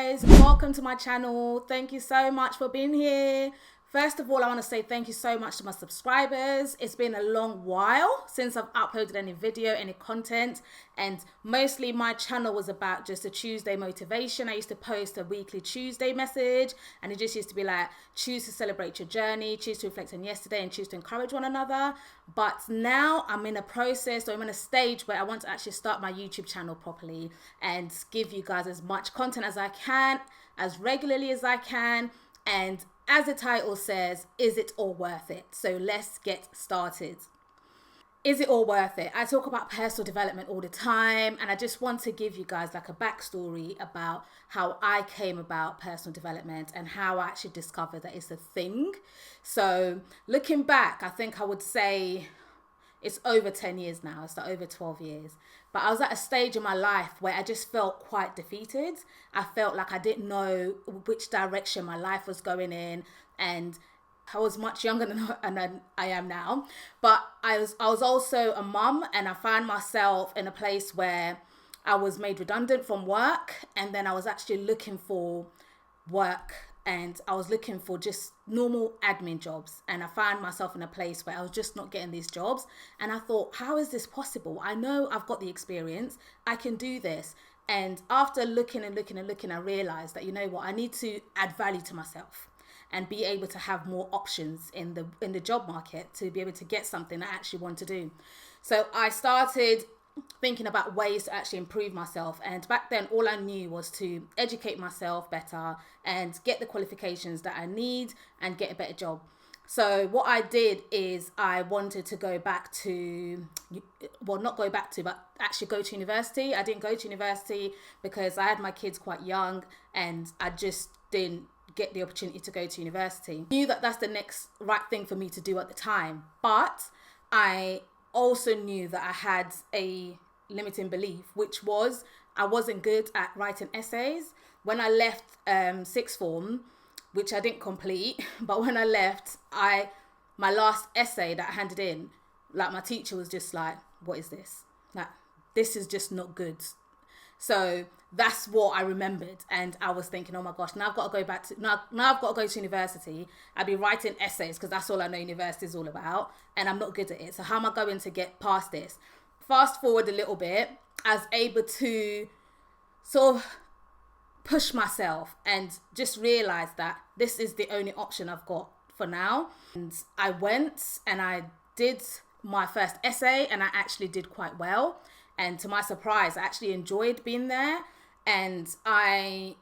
guys, welcome to my channel. Thank you so much for being here. First of all, I want to say thank you so much to my subscribers. It's been a long while since I've uploaded any video, any content, and mostly my channel was about just a Tuesday motivation. I used to post a weekly Tuesday message, and it just used to be like, choose to celebrate your journey, choose to reflect on yesterday, and choose to encourage one another. But now I'm in a process, or I'm in a stage where I want to actually start my YouTube channel properly and give you guys as much content as I can, as regularly as I can, and as the title says, is it all worth it? So let's get started. Is it all worth it? I talk about personal development all the time, and I just want to give you guys like a backstory about how I came about personal development and how I actually discovered that it's a thing. So looking back, I think I would say it's over 10 years now. It's like over 12 years. But I was at a stage in my life where I just felt quite defeated. I felt like I didn't know which direction my life was going in. And I was much younger than I am now. But I was also a mum, and I found myself in a place where I was made redundant from work. And then I was actually looking for work, and I was looking for just normal admin jobs, and I found myself in a place where I was just not getting these jobs. And I thought, how is this possible? I know I've got the experience, I can do this. And after looking, I realized that, you know what, I need to add value to myself and be able to have more options in the job market to be able to get something I actually want to do. So I started thinking about ways to actually improve myself, and back then all I knew was to educate myself better and get the qualifications that I need and get a better job. So what I did is I wanted to go back to, well, not go back to, but actually go to university. I didn't go to university because I had my kids quite young, and I just didn't get the opportunity to go to university. I knew that that's the next right thing for me to do at the time, but I also knew that I had a limiting belief, which was I wasn't good at writing essays. When I left sixth form, which I didn't complete, but when I left, my last essay that I handed in, like my teacher was just like, what is this? Like, this is just not good. So that's what I remembered, and I was thinking, oh my gosh, now I've got to go back to now I've got to go to university. I'll be writing essays because that's all I know university is all about, and I'm not good at it. So how am I going to get past this? Fast forward a little bit, I was able to sort of push myself and just realize that this is the only option I've got for now. And I went and I did my first essay, and I actually did quite well. And to my surprise, I actually enjoyed being there, and I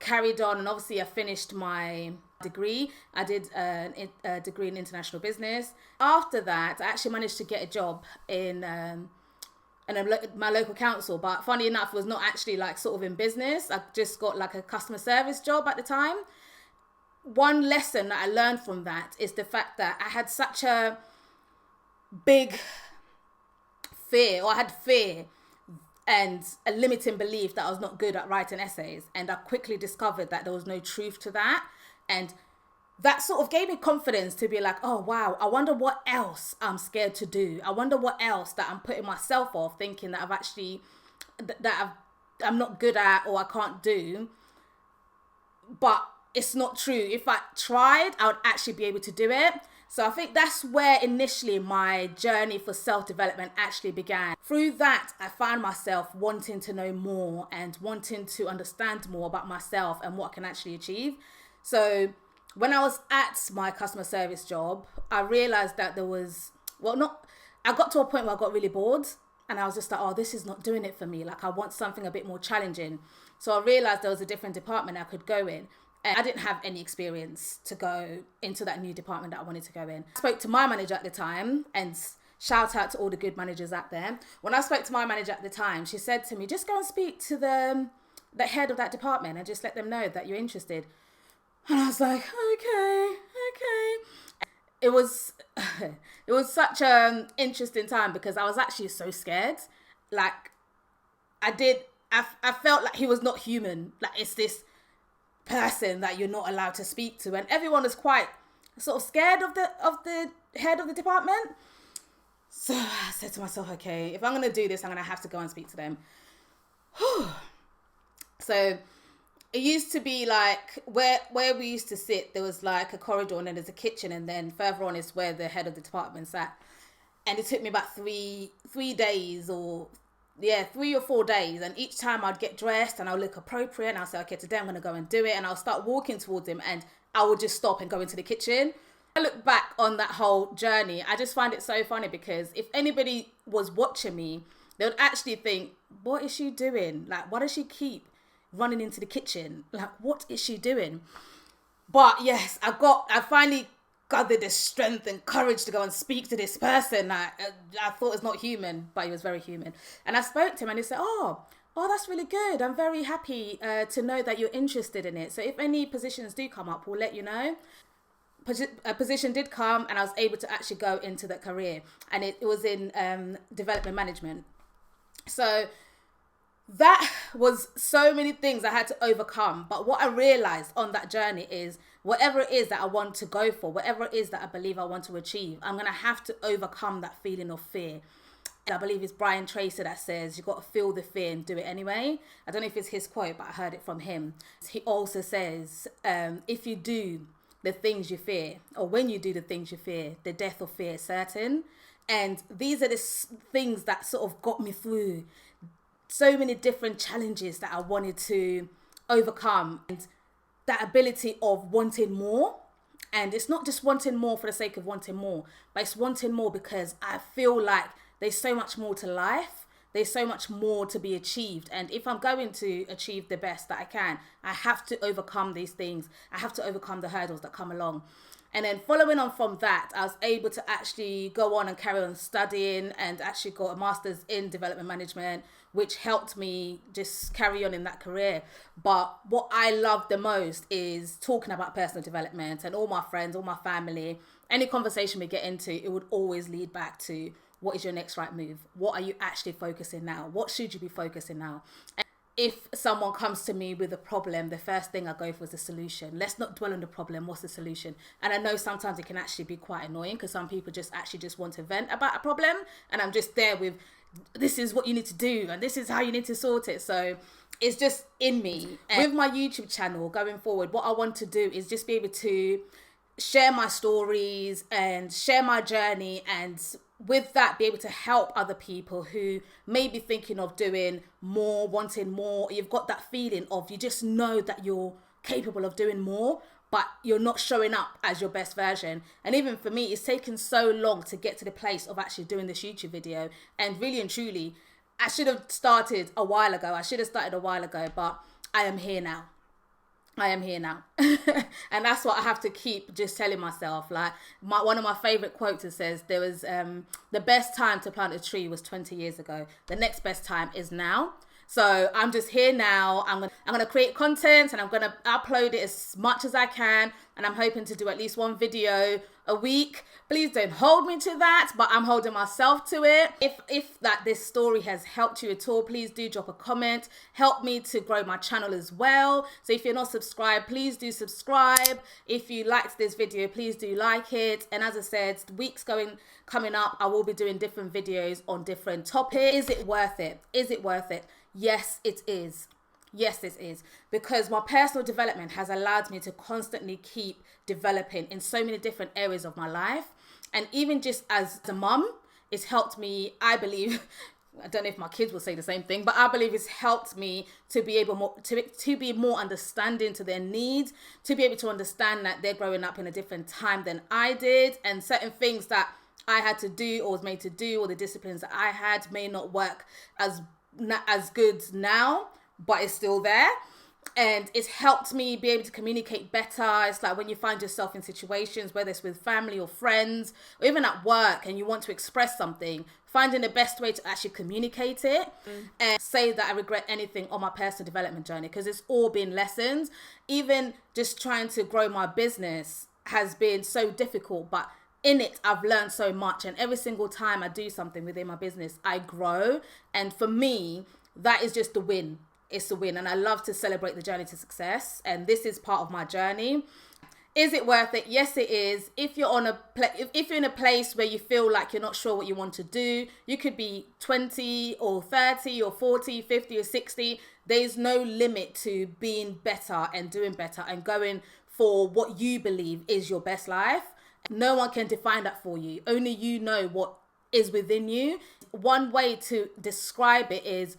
carried on, and obviously I finished my degree. I did a degree in international business. After that, I actually managed to get a job in my local council, but funny enough, it was not actually like sort of in business. I just got like a customer service job at the time. One lesson that I learned from that is the fact that I had such a big fear, or I had fear and a limiting belief that I was not good at writing essays. And I quickly discovered that there was no truth to that. And that sort of gave me confidence to be like, oh wow, I wonder what else I'm scared to do. I wonder what else that I'm putting myself off, thinking that I'm not good at, or I can't do. But it's not true. If I tried, I would actually be able to do it. So I think that's where initially my journey for self-development actually began. Through that, I found myself wanting to know more and wanting to understand more about myself and what I can actually achieve. So when I was at my customer service job, I realized that I got to a point where I got really bored, and I was just like, oh, this is not doing it for me. Like, I want something a bit more challenging. So I realized there was a different department I could go in. And I didn't have any experience to go into that new department that I wanted to go in. I spoke to my manager at the time, and shout out to all the good managers out there. When I spoke to my manager at the time, she said to me, just go and speak to the head of that department and just let them know that you're interested. And I was like, okay. It was such an interesting time because I was actually so scared. Like, I felt like he was not human. Like, it's this person that you're not allowed to speak to, and everyone is quite sort of scared of the head of the department. So I said to myself, okay, if I'm going to do this, I'm going to have to go and speak to them. So it used to be like where we used to sit, there was like a corridor and then there's a kitchen, and then further on is where the head of the department sat. And it took me about three days, or 3 or 4 days, and each time I'd get dressed and I'll look appropriate and I'll say, okay, today I'm going to go and do it, and I'll start walking towards him and I would just stop and go into the kitchen. I look back on that whole journey, I just find it so funny, because if anybody was watching me, they would actually think, what is she doing? Like, why does she keep running into the kitchen? Like, what is she doing? But yes, I finally gathered the strength and courage to go and speak to this person. I thought was not human, but he was very human. And I spoke to him and he said, oh, that's really good. I'm very happy to know that you're interested in it. So if any positions do come up, we'll let you know. A position did come and I was able to actually go into that career, and it was in development management. So that was so many things I had to overcome. But what I realized on that journey is, whatever it is that I want to go for, whatever it is that I believe I want to achieve, I'm going to have to overcome that feeling of fear. And I believe it's Brian Tracy that says, you got to feel the fear and do it anyway. I don't know if it's his quote, but I heard it from him. He also says, if you do the things you fear, or when you do the things you fear, the death of fear is certain. And these are the things that sort of got me through so many different challenges that I wanted to overcome, and that ability of wanting more. And it's not just wanting more for the sake of wanting more, but it's wanting more because I feel like there's so much more to life. There's so much more to be achieved. And if I'm going to achieve the best that I can, I have to overcome these things. I have to overcome the hurdles that come along. And then following on from that, I was able to actually go on and carry on studying, and actually got a master's in development management, which helped me just carry on in that career. But what I love the most is talking about personal development, and all my friends, all my family, any conversation we get into, it would always lead back to, what is your next right move? What are you actually focusing now? What should you be focusing now? And if someone comes to me with a problem, the first thing I go for is the solution. Let's not dwell on the problem. What's the solution? And I know sometimes it can actually be quite annoying, because some people just want to vent about a problem, and I'm just there with, this is what you need to do and this is how you need to sort it. So it's just in me. And with my YouTube channel going forward, what I want to do is just be able to share my stories and share my journey, and with that be able to help other people who may be thinking of doing more, wanting more. You've got that feeling of, you just know that you're capable of doing more, but you're not showing up as your best version. And even for me, it's taken so long to get to the place of actually doing this YouTube video. And really and truly, I should have started a while ago. But I am here now. And that's what I have to keep just telling myself. Like, one of my favorite quotes, it says, there was the best time to plant a tree was 20 years ago. The next best time is now. So I'm just here now. I'm gonna create content, and I'm gonna upload it as much as I can. And I'm hoping to do at least one video a week. Please don't hold me to that, but I'm holding myself to it. If this story has helped you at all, please do drop a comment. Help me to grow my channel as well. So if you're not subscribed, please do subscribe. If you liked this video, please do like it. And as I said, weeks coming up, I will be doing different videos on different topics. Is it worth it? Is it worth it? Yes, it is. Yes, it is. Because my personal development has allowed me to constantly keep developing in so many different areas of my life. And even just as a mum, it's helped me, I believe, I don't know if my kids will say the same thing, but I believe it's helped me to be able to be more understanding to their needs, to be able to understand that they're growing up in a different time than I did, and certain things that I had to do or was made to do, or the disciplines that I had may not work as good now, but it's still there. And it's helped me be able to communicate better. It's like when you find yourself in situations, whether it's with family or friends, or even at work, and you want to express something, finding the best way to actually communicate it. And say that I regret anything on my personal development journey, because it's all been lessons. Even just trying to grow my business has been so difficult, but in it, I've learned so much. And every single time I do something within my business, I grow. And for me, that is just the win. It's a win, and I love to celebrate the journey to success, and this is part of my journey. Is it worth it? Yes, it is. If you're if you're in a place where you feel like you're not sure what you want to do, you could be 20 or 30 or 40, 50 or 60. There's no limit to being better and doing better and going for what you believe is your best life. No one can define that for you. Only you know what is within you. One way to describe it is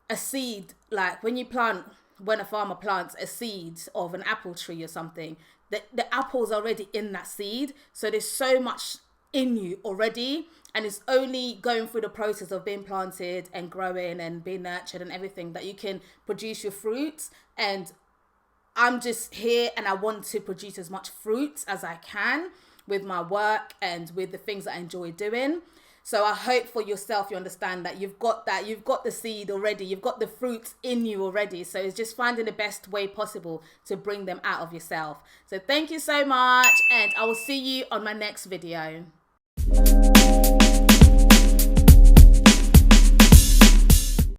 a seed. Like when a farmer plants a seed of an apple tree or something, the apple's already in that seed. So there's so much in you already, and it's only going through the process of being planted and growing and being nurtured and everything that you can produce your fruits. And I'm just here and I want to produce as much fruit as I can with my work and with the things that I enjoy doing. So I hope for yourself you understand that you've got the seed already, you've got the fruits in you already. So it's just finding the best way possible to bring them out of yourself. So thank you so much, and I will see you on my next video.